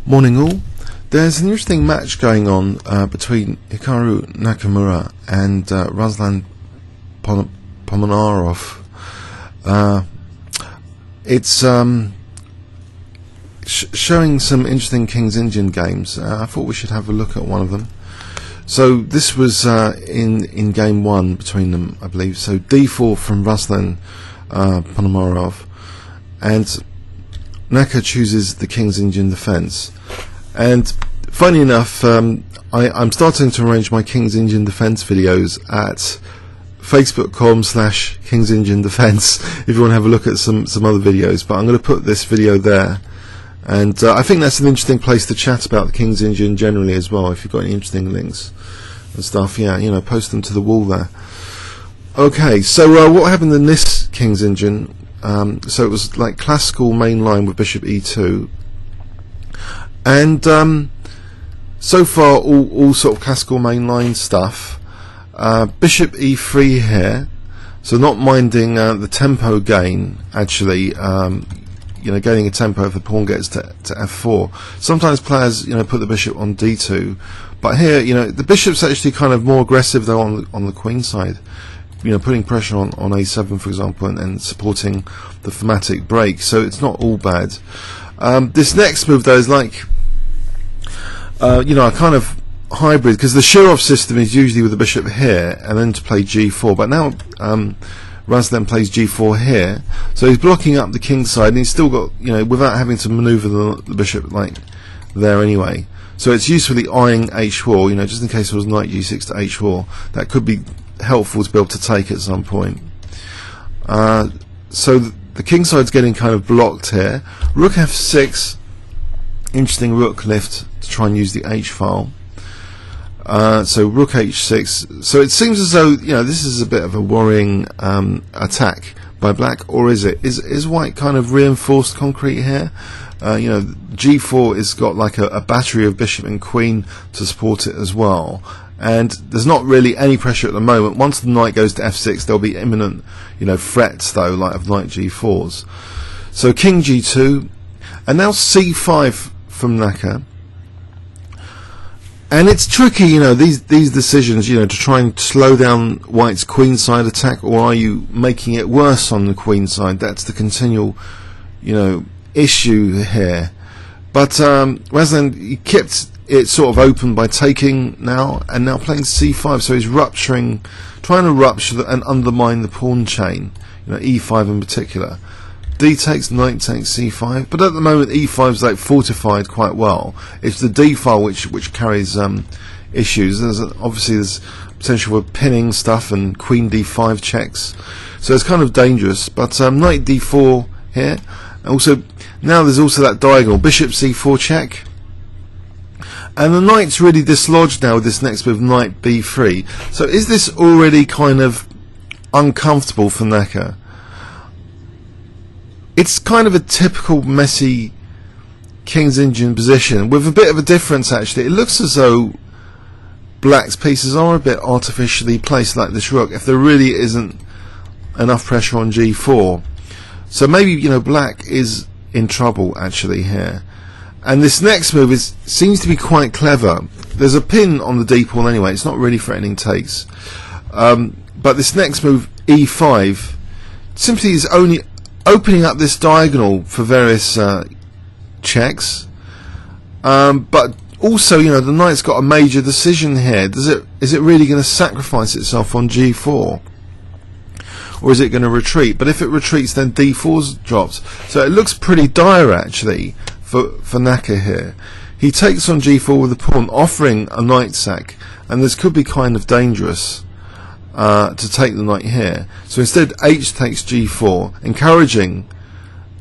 Morning all. There's an interesting match going on between Hikaru Nakamura and Ruslan Ponomariov. It's showing some interesting King's Indian games. I thought we should have a look at one of them. So this was in game one between them, I believe. So d4 from Ruslan Ponomariov, and Naka chooses the King's Indian defence. And funny enough, I'm starting to arrange my King's Indian defence videos at facebook.com/King's Indian Defence if you want to have a look at some other videos, but I'm going to put this video there. And I think that's an interesting place to chat about the King's Indian generally as well. If you've got any interesting links and stuff, yeah, you know, post them to the wall there. Okay, so what happened in this King's Indian? So it was like classical main line with bishop e2, and so far all sort of classical main line stuff. Bishop e3 here, so not minding the tempo gain, actually. You know, gaining a tempo if the pawn gets to f4. Sometimes players, you know, put the bishop on d2, but here, you know, the bishop's actually kind of more aggressive though on the queen side. You know, putting pressure on a7, for example, and supporting the thematic break. So it's not all bad. This next move though is like, you know, a kind of hybrid, because the Shirov system is usually with the bishop here and then to play g4. But now Ruslan plays g4 here, so he's blocking up the king side, and he's still got, you know, without having to maneuver the bishop like there anyway. So it's usefully eyeing h4, you know, just in case there was knight g6 to h4. That could be helpful to be able to take at some point. So the king side's getting kind of blocked here. Rook f6, interesting rook lift to try and use the h file. So rook h6. So it seems as though, you know, this is a bit of a worrying attack by black, or is it? Is white kind of reinforced concrete here? You know, g4 has got like a battery of bishop and queen to support it as well. And there's not really any pressure at the moment. Once the knight goes to f6, there'll be imminent, you know, threats though, like of knight g4s. So king g2, and now c5 from Naka. And it's tricky, you know, these decisions, you know, to try and slow down white's queenside attack, or are you making it worse on the queen side? That's the continual, you know, issue here. But Ruslan, he kept it sort of open by taking now, and now playing c5, so he's rupturing, trying to rupture and undermine the pawn chain, you know, e5 in particular. D takes, knight takes c5, but at the moment e5 is like fortified quite well. It's the d file which carries issues. Obviously there's potential for pinning stuff and queen d5 checks, so it's kind of dangerous. But knight d4 here, and also now there's also that diagonal bishop c4 check, and the knight's really dislodged now with this next move, knight b3. So is this already kind of uncomfortable for Naka? It's kind of a typical messy King's Indian position, with a bit of a difference actually. It looks as though black's pieces are a bit artificially placed, like this rook, if there really isn't enough pressure on g4. So maybe, you know, black is in trouble actually here. And this next move seems to be quite clever. There's a pin on the d pawn anyway, it's not really threatening takes. But this next move, e5, simply is only opening up this diagonal for various checks, but also, you know, the knight's got a major decision here. Is it really going to sacrifice itself on g4, or is it going to retreat? But if it retreats, then d4's drops. So it looks pretty dire actually for Naka here. He takes on g4 with the pawn, offering a knight sack, and this could be kind of dangerous to take the knight here. So instead h takes g4, encouraging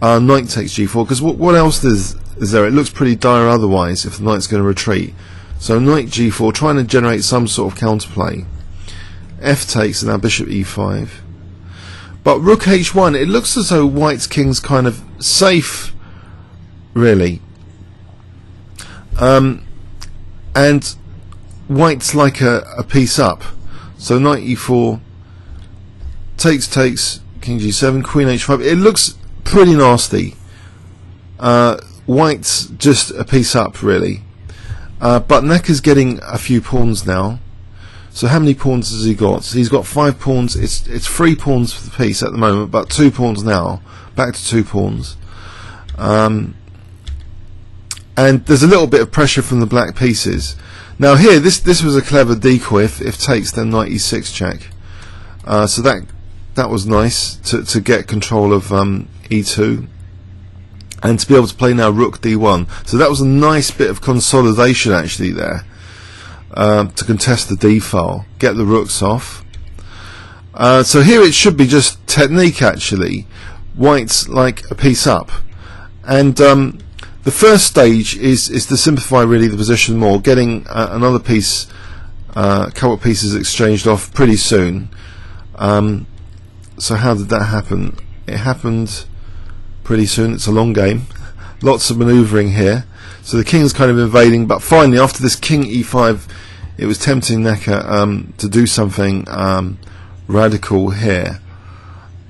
knight takes g4, because what else is there? It looks pretty dire otherwise if the knight's going to retreat. So knight g4, trying to generate some sort of counterplay. F takes, and now bishop e5. But rook h1, it looks as though white's king's kind of safe, really. And white's like a piece up. So knight e4, takes, king g7, queen h5. It looks pretty nasty. white's just a piece up really, but Necker's getting a few pawns now. So how many pawns has he got? So he's got 5 pawns. It's 3 pawns for the piece at the moment, but 2 pawns now. Back to 2 pawns. And there's a little bit of pressure from the black pieces. Now here, this was a clever decoy. If takes, then knight e6 check. So that was nice to get control of e2, and to be able to play now rook d1. So that was a nice bit of consolidation actually there, to contest the d file, get the rooks off. So here it should be just technique actually. White's like a piece up, and the first stage is to simplify really the position more, getting another piece, couple of pieces exchanged off pretty soon. So how did that happen? It happened pretty soon. It's a long game, lots of manoeuvring here. So the king's kind of invading, but finally after this king e5, it was tempting Necker to do something radical here.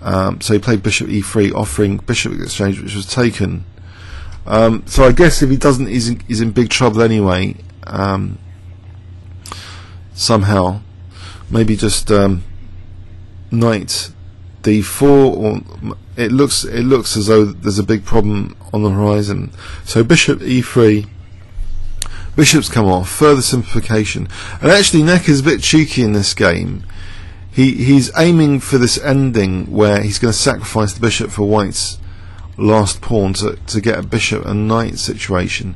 So he played bishop e3, offering bishop exchange, which was taken. So I guess if he doesn't, he's in big trouble anyway. Somehow, maybe just knight d4, or it looks as though there's a big problem on the horizon. So bishop e3, bishops come off, further simplification. And actually Necker's a bit cheeky in this game. He's aiming for this ending where he's going to sacrifice the bishop for white's last pawn to get a bishop and knight situation,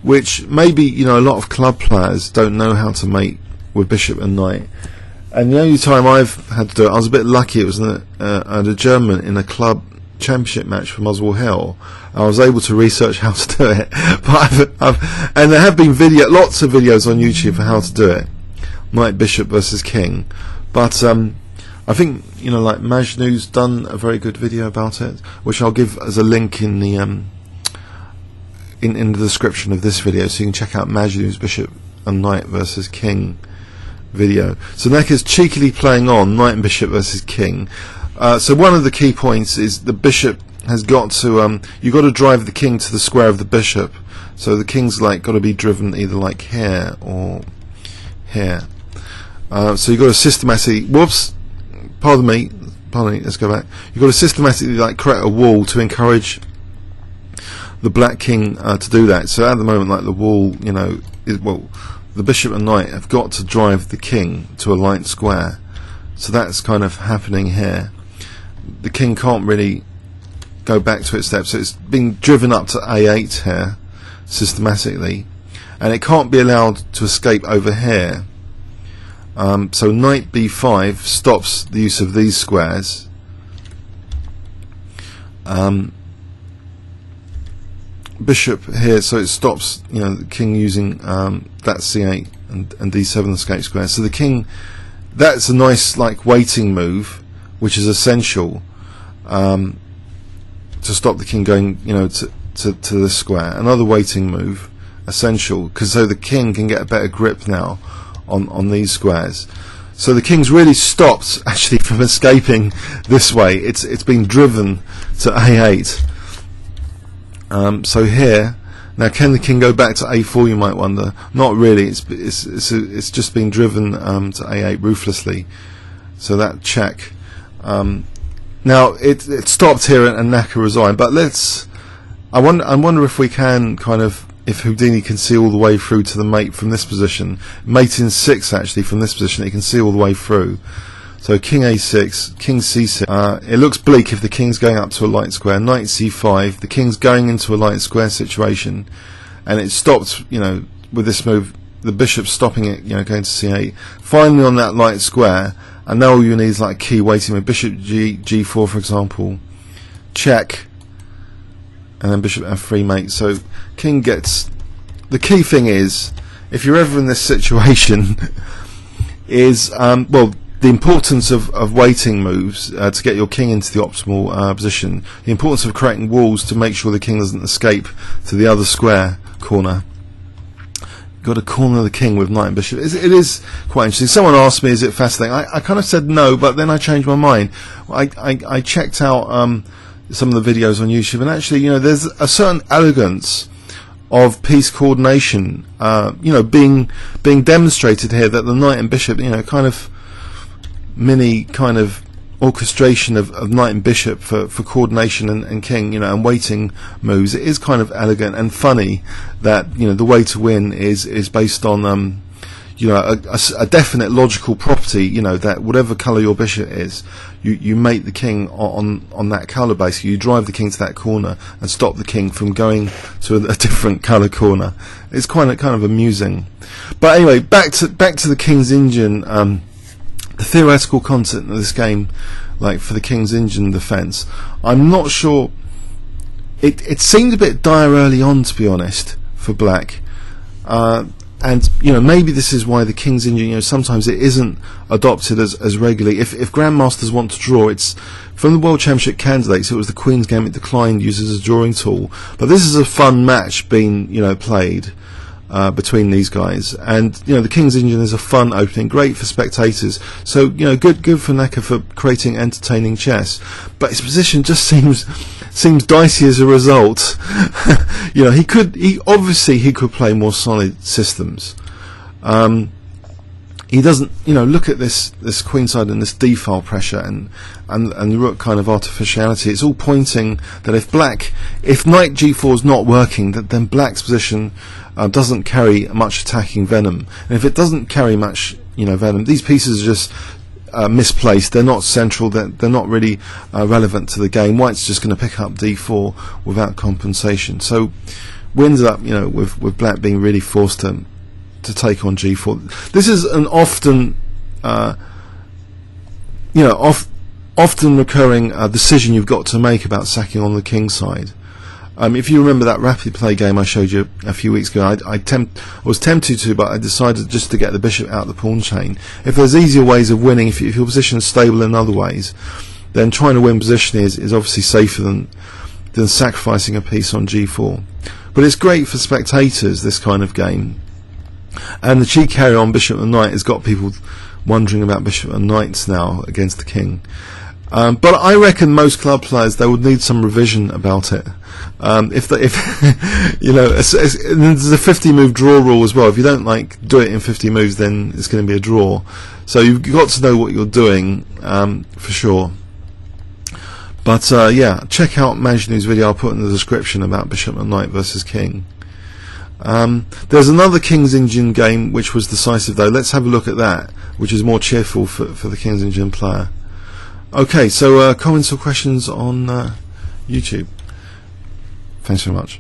which maybe, you know, a lot of club players don't know how to make with bishop and knight. And the only time I've had to do it, I was a bit lucky. It was at a German in a club championship match for Muswell Hill. I was able to research how to do it, but and there have been lots of videos on YouTube for how to do it, knight bishop versus king. But I think, you know, like Majnu's done a very good video about it, which I'll give as a link in the in the description of this video, so you can check out Majnu's bishop and knight versus king video. So Necker's cheekily playing on knight and bishop versus king. So one of the key points is the bishop has got to you've got to drive the king to the square of the bishop. So the king's like got to be driven either like here or here. So you've got to systematically, pardon me, let's go back. You've got to systematically like create a wall to encourage the black king to do that. So at the moment, like the wall, you know, the bishop and knight have got to drive the king to a light square. So that's kind of happening here. The king can't really go back to its steps, so it's being driven up to a8 here systematically, and it can't be allowed to escape over here. So knight b5 stops the use of these squares. Bishop here, so it stops, you know, the king using that c8 and d7 escape square. So the king, that's a nice like waiting move, which is essential to stop the king going, you know, to this square. Another waiting move, essential, because so the king can get a better grip now on these squares. So the king's really stopped actually from escaping this way. It's been driven to a8. So here now, can the king go back to a4? You might wonder. Not really. It's just been driven to a8 ruthlessly. So that check. Now it stopped here and Naka resigned. But I wonder if we can kind of, if Houdini can see all the way through to the mate from this position. Mate in 6 actually from this position. It can see all the way through. So king a6, king c6. It looks bleak if the king's going up to a light square. Knight c5. The king's going into a light square situation, and it stopped. You know, with this move, the bishop stopping it. You know, going to c8. Finally on that light square, and now all you need is like a key waiting move. Bishop g4, for example. Check, and then bishop f3 mate. So king gets. The key thing is, if you're ever in this situation, is well, the importance of waiting moves to get your king into the optimal position. The importance of creating walls to make sure the king doesn't escape to the other square corner. You've got to corner the king with knight and bishop. It is quite interesting. Someone asked me, is it fascinating? I kind of said no, but then I changed my mind. I checked out some of the videos on YouTube, and actually, you know, there's a certain elegance of piece coordination, you know, being demonstrated here, that the knight and bishop, you know, kind of mini kind of orchestration of knight and bishop for coordination and king, you know, and waiting moves. It is kind of elegant and funny that, you know, the way to win is based on you know, a definite logical property, you know, that whatever colour your bishop is, you mate the king on that colour. Basically, you drive the king to that corner and stop the king from going to a different colour corner. It's kind of amusing. But anyway, back to the King's Indian. The theoretical content of this game, like for the King's Indian defence, I'm not sure. It seemed a bit dire early on, to be honest, for black. And you know, maybe this is why the King's Indian, you know, sometimes it isn't adopted as regularly. If grandmasters want to draw, it's from the World Championship candidates. It was the Queen's Game. It declined, used as a drawing tool. But this is a fun match being, you know, played between these guys. And you know, the King's Indian is a fun opening, great for spectators. So you know, good for Naka for creating entertaining chess. But his position just seems dicey as a result. You know, he obviously could play more solid systems. He doesn't, you know, look at this queenside and this d-file pressure and the rook kind of artificiality. It's all pointing that if knight g4 is not working, then black's position doesn't carry much attacking venom. And if it doesn't carry much, you know, venom, these pieces are just misplaced. They're not central. They're not really relevant to the game. White's just going to pick up d4 without compensation. So we ended up, you know, with black being really forced to take on g4. This is an often, you know, often recurring decision you've got to make about sacking on the king side. If you remember that rapid play game I showed you a few weeks ago, I was tempted to, but I decided just to get the bishop out of the pawn chain. If there's easier ways of winning, if your position is stable in other ways, then trying to win position is obviously safer than sacrificing a piece on g4. But it's great for spectators, this kind of game. And the cheek carry on bishop and knight has got people wondering about bishop and knights now against the king. But I reckon most club players, they would need some revision about it. If you know, there's a 50 move draw rule as well. If you don't do it in 50 moves, then it's going to be a draw. So you've got to know what you're doing for sure. But yeah, check out Majnu's video I'll put in the description about bishop and knight versus king. There's another King's Indian game which was decisive though. Let's have a look at that, which is more cheerful for the King's Indian player. Okay, so comments or questions on YouTube. Thanks very much.